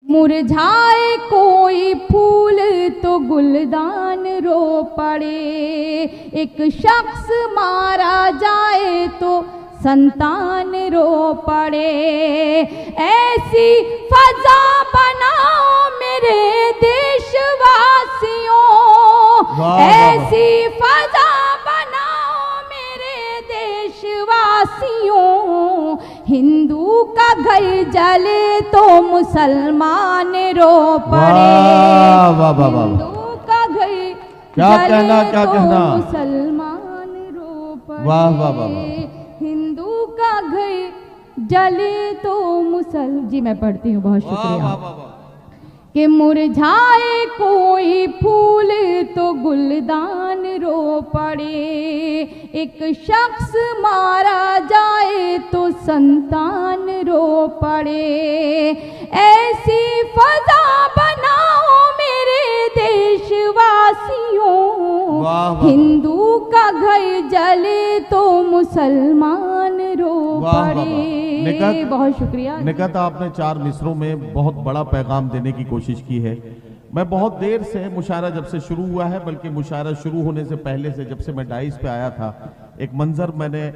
मुरझाए कोई फूल तो गुलदान रो पड़े, एक शख्स मारा जाए तो संतान रो पड़े। ऐसी फजा बनाओ मेरे देशवासियों, ऐसी फजा बनाओ मेरे देशवासियों। हिंदू का घर जले तो मुसलमान रो पड़े, हिंदू का घर जले तो मुसलमान रो पड़े। वाह वाह वाह, हिंदू का घर जले तो जी मैं पढ़ती हूँ, बहुत शुक्रिया। कि मुरझाए कोई फूल तो गुलदान रो पड़े, एक शख्स मारा जाए तो संतान रो पड़े। ऐसी फजा बनाओ मेरे देशवासियों, हिंदू का घर जले तो मुसलमान रो पड़े। बहुत शुक्रिया निकत, आपने 4 मिसरों में बहुत बड़ा पैगाम देने की कोशिश की है। मैं बहुत देर से मुशायरा जब से शुरू हुआ है, बल्कि मुशायरा शुरू होने से पहले से जब से मैं डाइस पे आया था, एक मंजर मैंने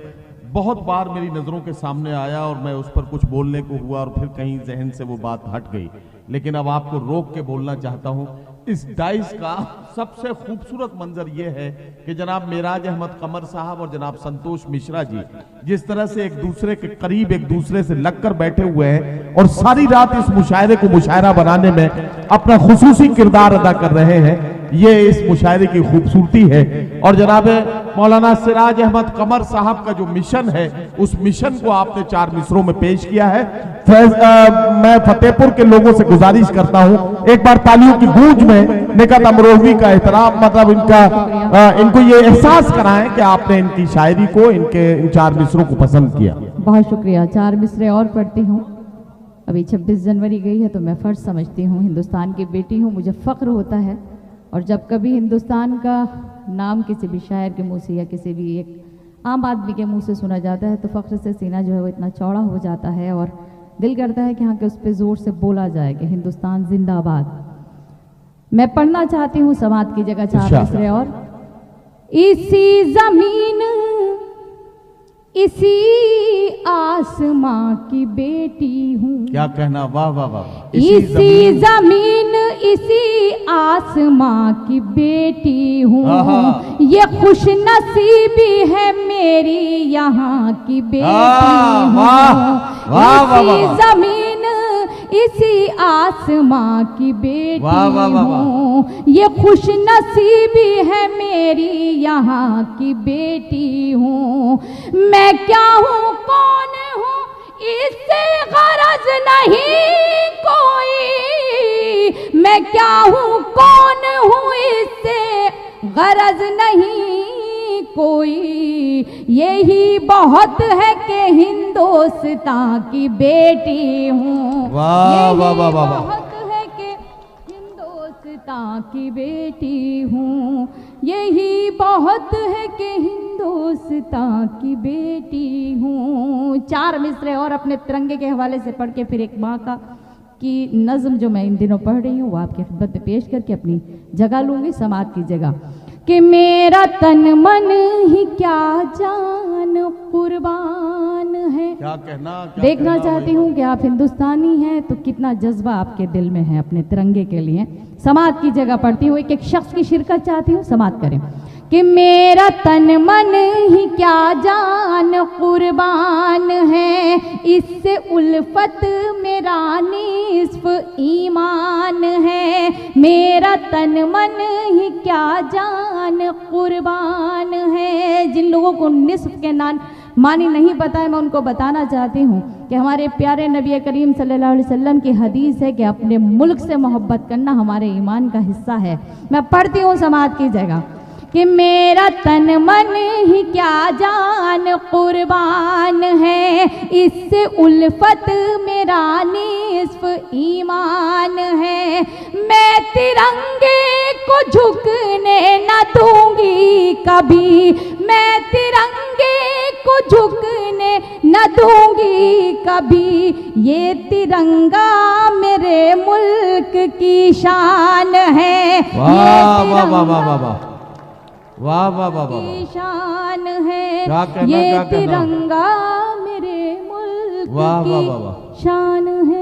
बहुत बार मेरी नज़रों के सामने आया और मैं उस पर कुछ बोलने को हुआ और फिर कहीं जहन से वो बात हट गई। लेकिन अब आपको रोक के बोलना चाहता हूँ। इस डाइस का सबसे खूबसूरत मंजर ये है कि जनाब मेराज अहमद कमर साहब और जनाब संतोष मिश्रा जी जिस तरह से एक दूसरे के करीब एक दूसरे से लगकर बैठे हुए हैं और सारी रात इस मुशायरे को मुशायरा बनाने में अपना खुसूसी किरदार अदा कर रहे हैं, ये इस मुशायरे की खूबसूरती है। और जनाब मौलाना सिराज अहमद कमर साहब का जो मिशन है, उस मिशन को आपने 4 मिसरों में पेश किया है। मैं फतेहपुर के लोगों से गुजारिश करता हूं, एक बार तालियों की गूंज में निकत अमरोही का एहतराम, मतलब इनको ये एहसास कराएं कि आपने इनकी शायरी को, इनके इन 4 मिसरों को पसंद किया। बहुत शुक्रिया। 4 मिसरे और पढ़ती हूँ। अभी 26 जनवरी गई है तो मैं फर्ज समझती हूँ, हिंदुस्तान की बेटी हूँ, मुझे फ़ख्र होता है। और जब कभी हिंदुस्तान का नाम किसी भी शायर के मुंह से या किसी भी एक आम आदमी के मुंह से सुना जाता है तो फ़ख्र से सीना जो है वो इतना चौड़ा हो जाता है और दिल करता है कि हाँ कि उस पर ज़ोर से बोला जाए कि हिंदुस्तान जिंदाबाद। मैं पढ़ना चाहती हूँ समात की जगह 4 मिसरे और। इसी ज़मीन इसी आसमां की बेटी हूँ। क्या कहना, वाह वाह वाह। इसी ज़मीन इसी आसमां की बेटी हूँ, ये खुश नसीबी है मेरी यहाँ की बेटी हूँ। इसी ज़मीन इसी आसमां की बेटी हूँ, ये खुश नसीबी है मेरी यहाँ की बेटी हूँ। मैं क्या हूँ कौन हूँ इससे गरज नहीं कोई, मैं क्या हूँ कौन हूँ इससे गरज नहीं कोई, यही बहुत है कि हिंदुस्तान की बेटी हूँ। वाह वाह वाह वाह। बहुत है कि हिंदुस्तान की बेटी हूँ, यही बहुत है कि हिंदुस्तान की बेटी हूँ। 4 मिसरे और अपने तिरंगे के हवाले से पढ़ के फिर एक माँ का की नज़म जो मैं इन दिनों पढ़ रही हूँ वो आपकी खिदमत में पेश करके अपनी जगह लूँगी, समात की जगह। कि मेरा तन मन ही क्या जान कुर्बान है। क्या कहना, देखना चाहती हूँ कि आप हिंदुस्तानी हैं तो कितना जज्बा आपके दिल में है अपने तिरंगे के लिए। समात की जगह पढ़ती हूँ, एक शख्स की शिरकत चाहती हूँ, समात करें। कि मेरा तन मन ही क्या जान कुर्बान है, इससे उल्फत मेरा निस्फ ईमान है। मेरा तन मन ही क्या जान कुर्बान है। जिन लोगों को निस्फ के मानी नहीं पता है, मैं उनको बताना चाहती हूँ कि हमारे प्यारे नबी करीम सल्लल्लाहु अलैहि वसल्लम की हदीस है कि अपने मुल्क से मोहब्बत करना हमारे ईमान का हिस्सा है। मैं पढ़ती हूँ समात की जगह। कि मेरा तन मन ही क्या जान कुर्बान है, इससे उल्फत मेरा निस्फ ईमान है। मैं तिरंगे को झुकने न दूंगी कभी, मैं तिरंगे को झुकने न दूंगी कभी। ये तिरंगा मेरे मुल्क की शान है, वाह वाह वाह वाह वाह वाह वाह वाह वाह वाह की शान है, क्या कहना, ये क्या कहना। तिरंगा मेरे मुल्क वाह वाह की वाह वाह शान है।